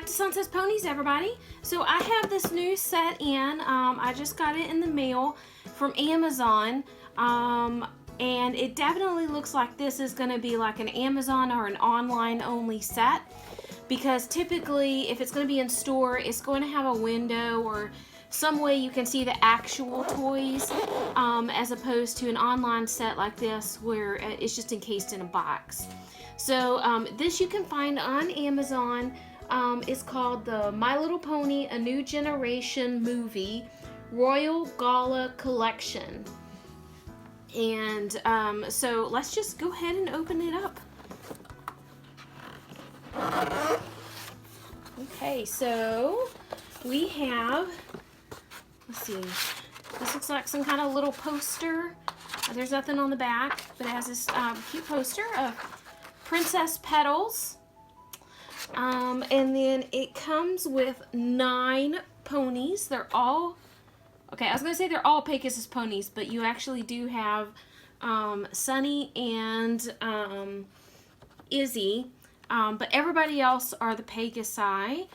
back to Sunset's Ponies, everybody. So I have this new set in. I just got it in the mail from Amazon. And it definitely looks like this is going to be like an Amazon or an online only set. Because typically, if it's going to be in store, it's going to have a window or some way you can see the actual toys, as opposed to an online set like this where it's just encased in a box. So this you can find on Amazon. It's called the My Little Pony A New Generation Movie Royal Gala Collection. And so let's just go ahead and open it up. Okay, so we have, let's see, this looks like some kind of little poster. There's nothing on the back, but it has this cute poster of Princess Petals. And then it comes with 9 ponies. They're all, okay, I was going to say they're all Pegasus ponies, but you actually do have Sunny and Izzy. But everybody else are the Pegasi.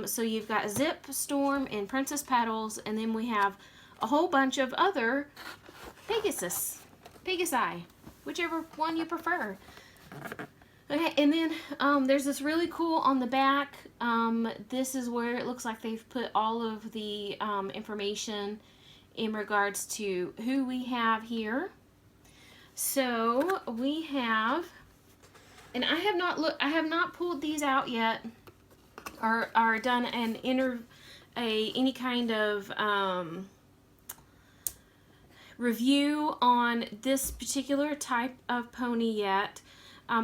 So you've got Zip, Storm, and Princess Petals, and then we have a whole bunch of other Pegasi, whichever one you prefer. Okay, and then there's this really cool on the back. This is where it looks like they've put all of the information in regards to who we have here. So we have, and I have not pulled these out yet, or done an any kind of review on this particular type of pony yet.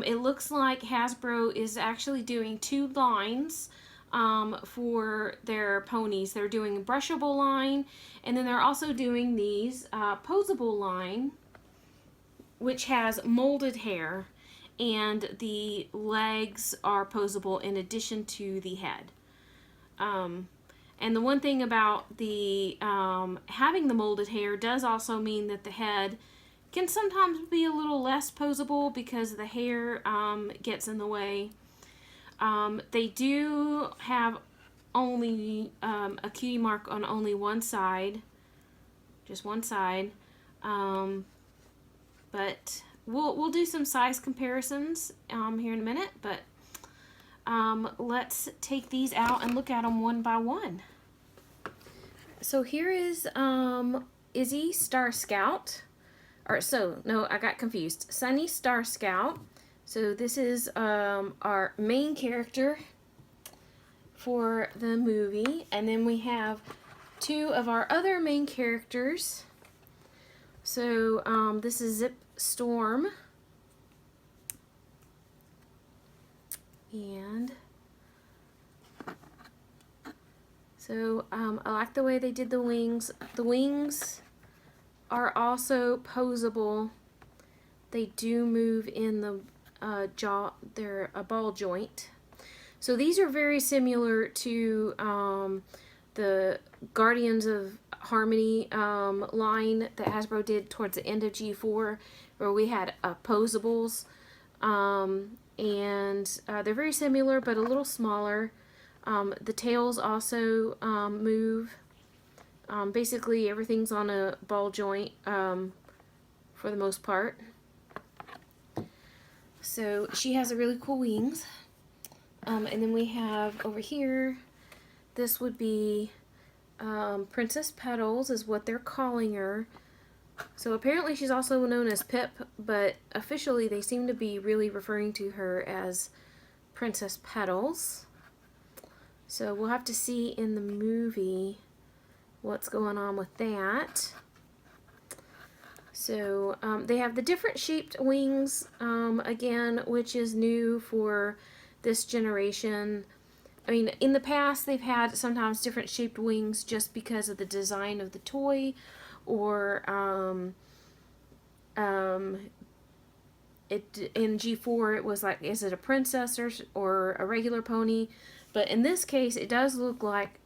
It looks like Hasbro is actually doing 2 lines for their ponies. They're doing a brushable line, and then they're also doing these poseable line, which has molded hair, and the legs are poseable in addition to the head. And the one thing about the having the molded hair does also mean that the head can sometimes be a little less poseable because the hair gets in the way. They do have only a cutie mark on only one side, just one side. But we'll do some size comparisons here in a minute. But let's take these out and look at them one by one. So here is Izzy Star Scout. No, I got confused. Sunny Star Scout. So this is our main character for the movie. And then we have 2 of our other main characters. So this is Zip Storm. And so I like the way they did the wings. The wings are also poseable. They do move in the jaw. They're a ball joint. So these are very similar to the Guardians of Harmony line that Hasbro did towards the end of G4, where we had posables. And they're very similar, but a little smaller. The tails also move. Basically, everything's on a ball joint for the most part. So she has a really cool wings. And then we have over here, this would be Princess Petals is what they're calling her. So apparently she's also known as Pip, but officially they seem to be really referring to her as Princess Petals. So we'll have to see in the movie what's going on with that. So they have the different shaped wings, again, which is new for this generation. I mean, in the past they've had sometimes different shaped wings just because of the design of the toy, or in G4 it was like, is it a princess or a regular pony? But in this case, it does look like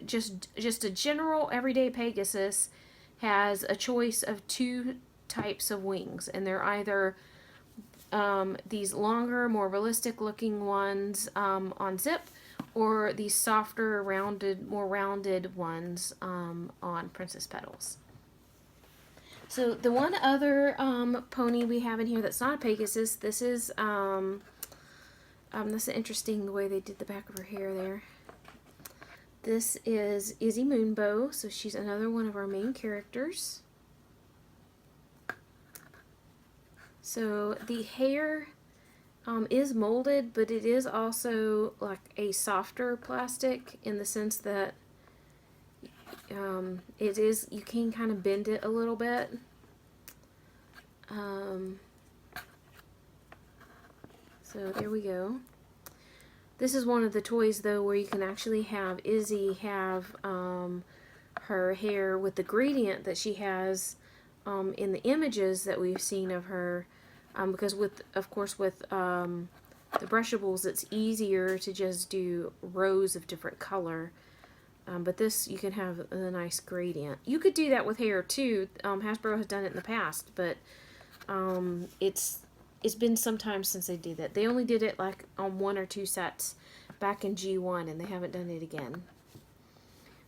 just a general everyday Pegasus has a choice of 2 types of wings, and they're either these longer, more realistic looking ones on Zip, or these softer, rounded, more rounded ones on Princess Petals. So the one other pony we have in here that's not a Pegasus, this is this is interesting the way they did the back of her hair there. This is Izzy Moonbow, so she's another one of our main characters. So the hair is molded, but it is also like a softer plastic in the sense that it is, you can kind of bend it a little bit. So there we go. This is one of the toys though where you can actually have Izzy have her hair with the gradient that she has in the images that we've seen of her, because of course with the brushables it's easier to just do rows of different color, but this you can have a nice gradient. You could do that with hair too. Hasbro has done it in the past, but it's been some time since they did that. They only did it like on 1 or 2 sets back in G1, and they haven't done it again.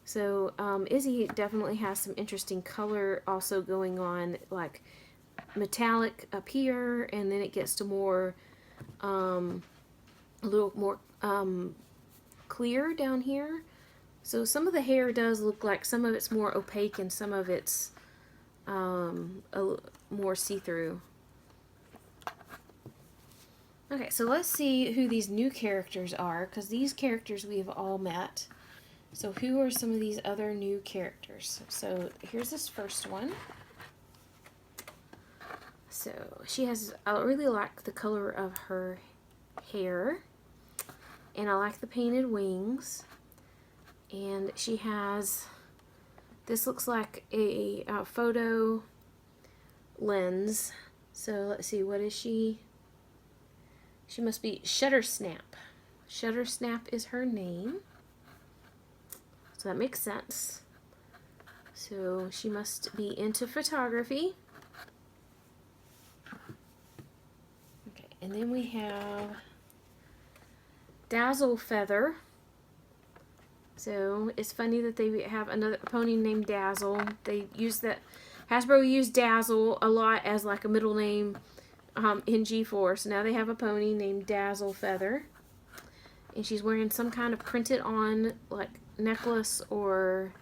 So Izzy definitely has some interesting color also going on, like metallic up here, and then it gets to more a little more clear down here. So some of the hair does look like some of it's more opaque and some of it's more see-through. Okay, so let's see who these new characters are, because these characters we have all met. So who are some of these other new characters? So here's this first one. So she has, I really like the color of her hair, and I like the painted wings, and she has, this looks like a photo lens. So let's see, what is she? She must be Shuttersnap. Shuttersnap is her name. So that makes sense. So she must be into photography. Okay, and then we have Dazzle Feather. So it's funny that they have another pony named Dazzle. They use that, Hasbro used Dazzle a lot as like a middle name in G-Force. Now they have a pony named Dazzle Feather, and she's wearing some kind of printed on like necklace or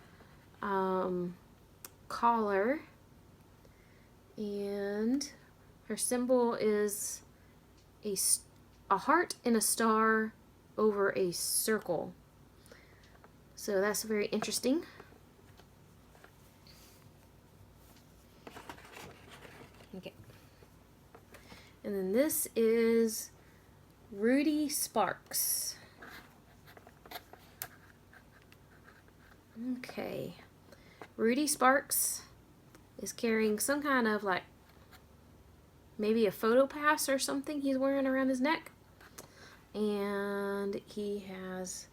collar, and her symbol is a heart and a star over a circle. So that's very interesting. Okay. And then this is Rudy Sparks. Okay. Rudy Sparks is carrying some kind of like maybe a photo pass or something he's wearing around his neck. And he has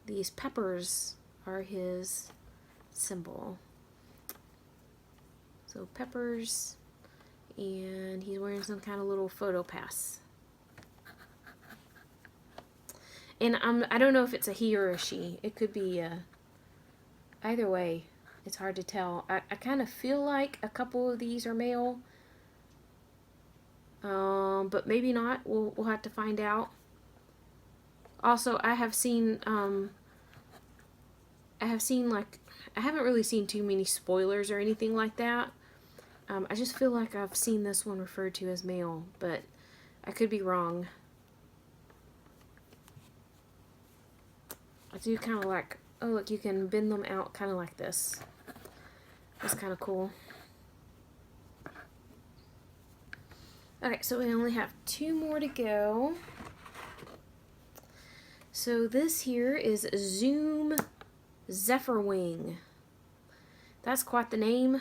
these peppers are his symbol. So peppers, and he's wearing some kind of little photo pass. And I don't know if it's a he or a she. It could be either way. It's hard to tell. I kind of feel like a couple of these are male, but maybe not. We'll have to find out. Also, I have seen like, I haven't really seen too many spoilers or anything like that. I just feel like I've seen this one referred to as male, but I could be wrong. I do kind of like, oh look, you can bend them out kind of like this. That's kind of cool. Okay, so we only have 2 more to go. So this here is Zoom Zephyrwing. That's quite the name. I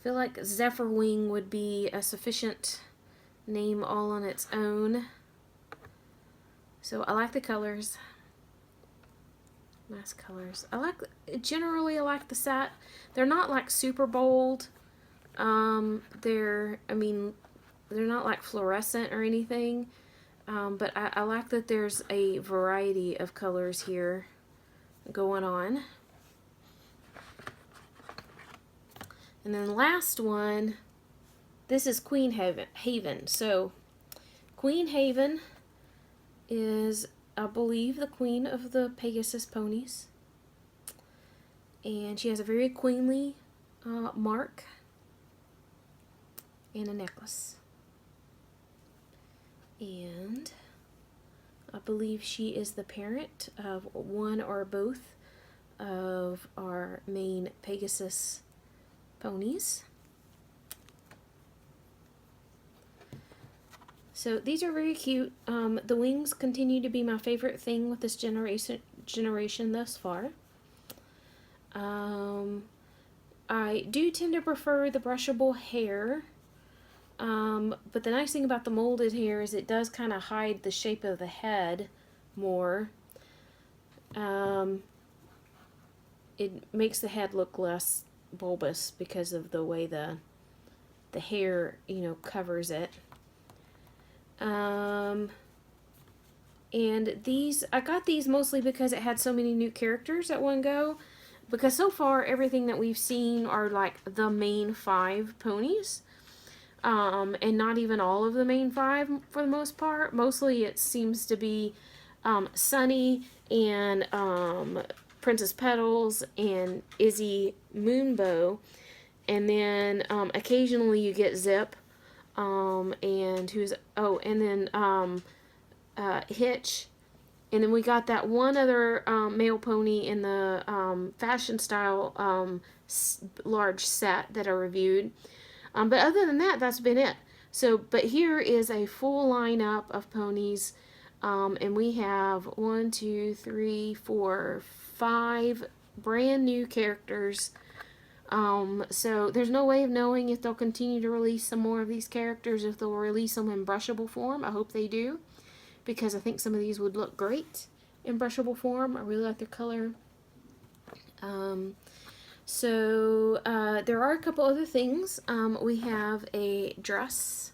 feel like Zephyrwing would be a sufficient name all on its own. So I like the colors. Nice colors. Generally I like the set. They're not like super bold. They're not like fluorescent or anything. But I like that there's a variety of colors here going on. And then the last one, this is Queen Haven. So Queen Haven is, I believe, the queen of the Pegasus ponies. And she has a very queenly mark and a necklace. And I believe she is the parent of one or both of our main Pegasus ponies. So these are very cute. The wings continue to be my favorite thing with this generation thus far. I do tend to prefer the brushable hair, but the nice thing about the molded hair is it does kind of hide the shape of the head more. It makes the head look less bulbous because of the way the hair, you know, covers it. And these, I got these mostly because it had so many new characters at one go. Because so far, everything that we've seen are like the main 5 ponies. And not even all of the main 5 for the most part. Mostly it seems to be Sunny and Princess Petals and Izzy Moonbow. And then occasionally you get Zip. And who's, oh, and then Hitch. And then we got that one other male pony in the fashion style large set that I reviewed. But other than that, that's been it. So, but here is a full lineup of ponies. And we have 1, 2, 3, 4, 5 brand new characters. So there's no way of knowing if they'll continue to release some more of these characters, if they'll release them in brushable form. I hope they do, because I think some of these would look great in brushable form. I really like their color. There are a couple other things. We have a dress.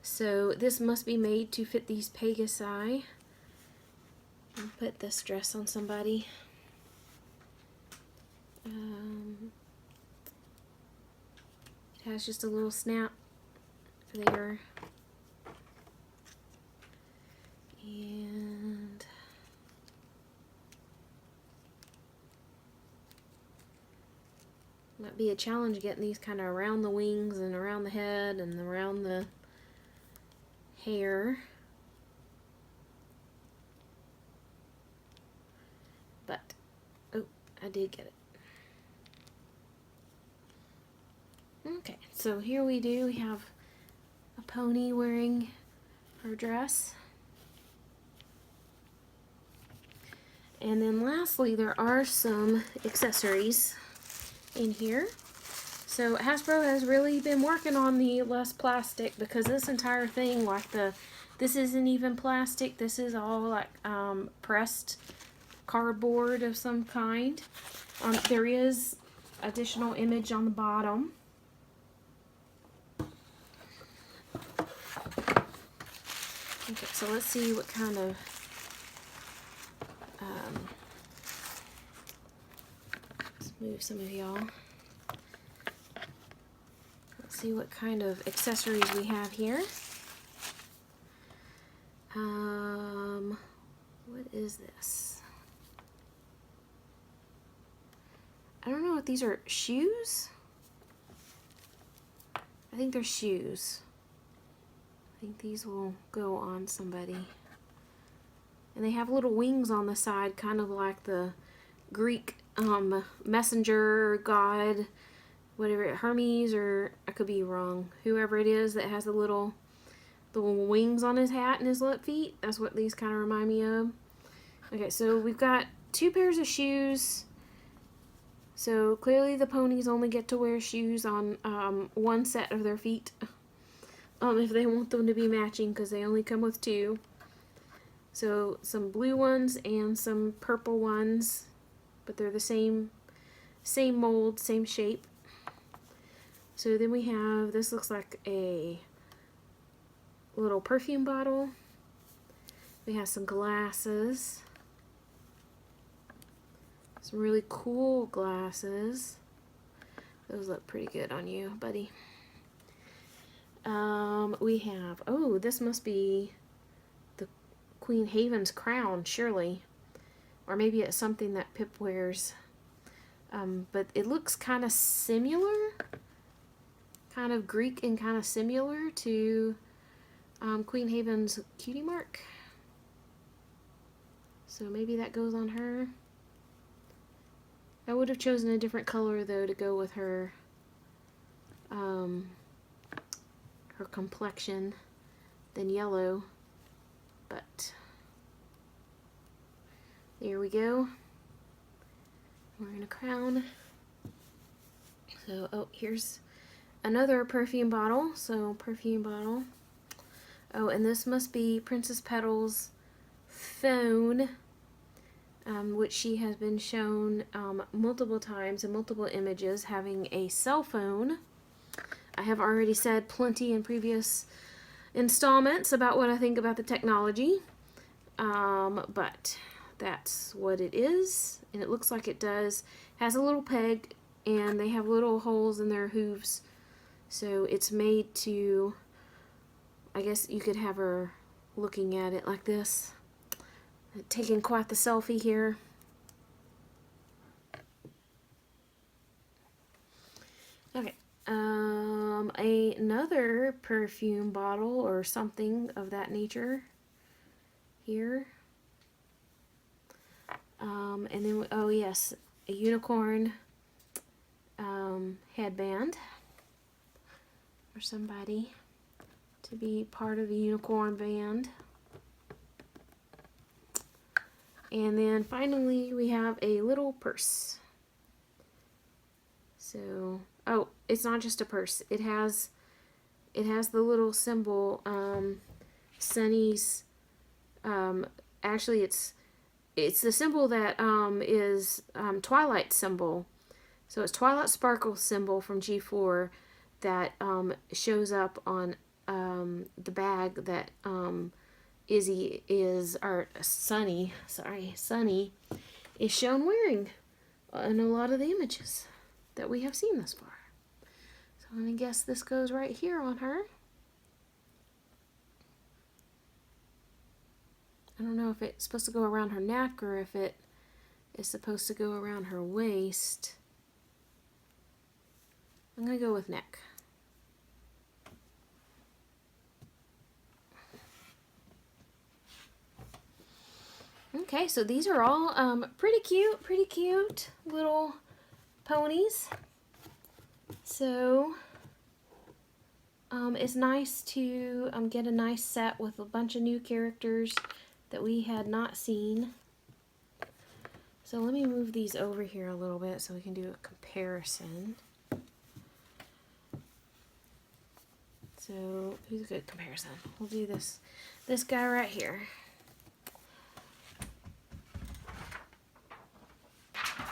So this must be made to fit these Pegasi. I'll put this dress on somebody. It has just a little snap there. And might be a challenge getting these kind of around the wings and around the head and around the hair. But, oh, I did get it. Okay, so here we have a pony wearing her dress. And then lastly, there are some accessories in here. So Hasbro has really been working on the less plastic, because this entire thing, like this isn't even plastic. This is all like pressed cardboard of some kind. There is additional image on the bottom. Okay, so let's see what kind of let's move some of y'all. Let's see what kind of accessories we have here. What is this? I don't know if these are shoes. I think they're shoes. I think these will go on somebody. And they have little wings on the side, kind of like the Greek messenger god, whatever, Hermes, or I could be wrong. Whoever it is that has the little wings on his hat and his left feet. That's what these kind of remind me of. Okay, so we've got 2 pairs of shoes. So clearly the ponies only get to wear shoes on one set of their feet. If they want them to be matching, because they only come with 2. So some blue ones and some purple ones, but they're the same mold, same shape. So then we have, this looks like a little perfume bottle. We have some glasses. Some really cool glasses. Those look pretty good on you, buddy. We have, oh, this must be the Queen Haven's crown, surely. Or maybe it's something that Pip wears. But it looks kind of similar. Kind of Greek and kind of similar to Queen Haven's cutie mark. So maybe that goes on her. I would have chosen a different color though to go with her her complexion than yellow, but there we go. We're in a crown. So, oh, here's another perfume bottle. So, perfume bottle. Oh, and this must be Princess Petal's phone, which she has been shown multiple times in multiple images having a cell phone. I have already said plenty in previous installments about what I think about the technology, but that's what it is, and it looks like it has a little peg, and they have little holes in their hooves, so it's made to, I guess you could have her looking at it like this, taking quite the selfie here. Okay. Another perfume bottle or something of that nature here. And then, oh yes, a unicorn headband for somebody to be part of a unicorn band. And then finally we have a little purse. So, oh, it's not just a purse. It has the little symbol, Sunny's, actually it's the symbol that is Twilight symbol. So it's Twilight Sparkle symbol from G4 that shows up on the bag that Izzy is, or Sunny is shown wearing in a lot of the images that we have seen thus far. So I'm going to guess this goes right here on her. I don't know if it's supposed to go around her neck or if it is supposed to go around her waist. I'm going to go with neck. Okay, so these are all pretty cute little ponies. So it's nice to get a nice set with a bunch of new characters that we had not seen. So let me move these over here a little bit so we can do a comparison. So who's a good comparison? We'll do this guy right here.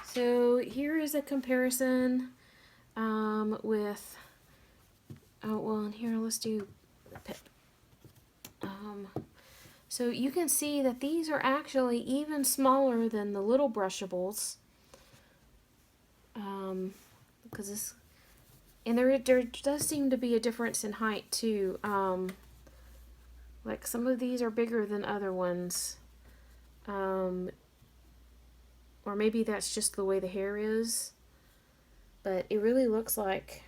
So here is a comparison with, oh well, and here let's do Pip. So you can see that these are actually even smaller than the little brushables, because this, and there does seem to be a difference in height too. Like some of these are bigger than other ones. Or maybe that's just the way the hair is. But it really looks like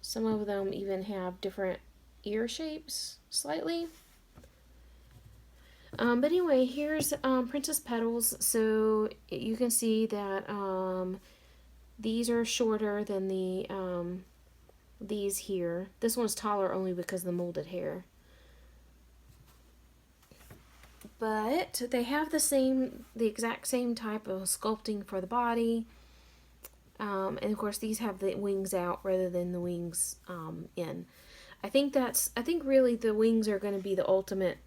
some of them even have different ear shapes, slightly. But anyway, here's Princess Petals. So you can see that these are shorter than the these here. This one's taller only because of the molded hair. But they have the exact same type of sculpting for the body. And of course these have the wings out rather than the wings in. I think really the wings are going to be the ultimate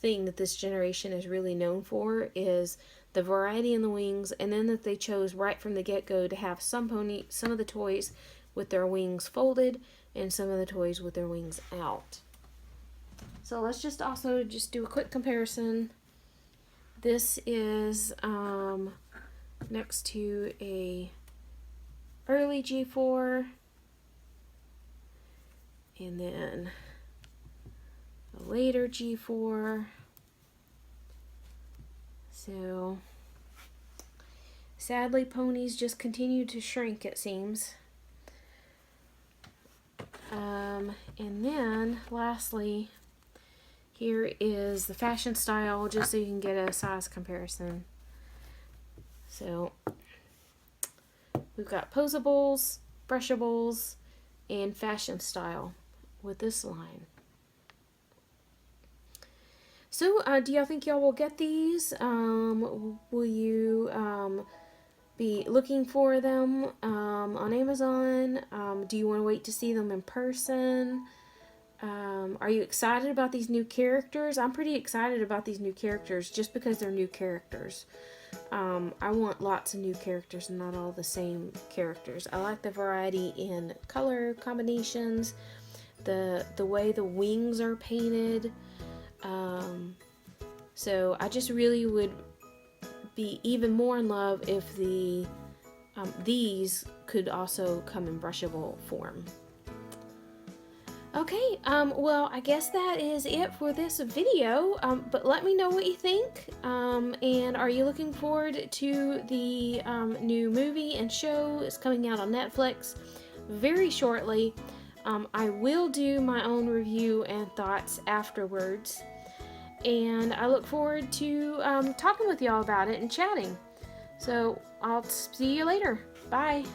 thing that this generation is really known for, is the variety in the wings, and then that they chose right from the get-go to have some of the toys with their wings folded and some of the toys with their wings out. So let's just also just do a quick comparison. This is next to a early G4, and then a later G4. So sadly, ponies just continue to shrink, it seems. And then lastly, here is the fashion style, just so you can get a size comparison. So we've got posables, brushables, and fashion style with this line. So do y'all think y'all will get these? Will you be looking for them on Amazon? Do you want to wait to see them in person? Are you excited about these new characters? I'm pretty excited about these new characters just because they're new characters. I want lots of new characters and not all the same characters. I like the variety in color combinations, the way the wings are painted. So I just really would be even more in love if these could also come in brushable form. Okay, well, I guess that is it for this video, but let me know what you think, and are you looking forward to the new movie and show? It's coming out on Netflix very shortly. I will do my own review and thoughts afterwards, and I look forward to talking with y'all about it and chatting. So I'll see you later. Bye.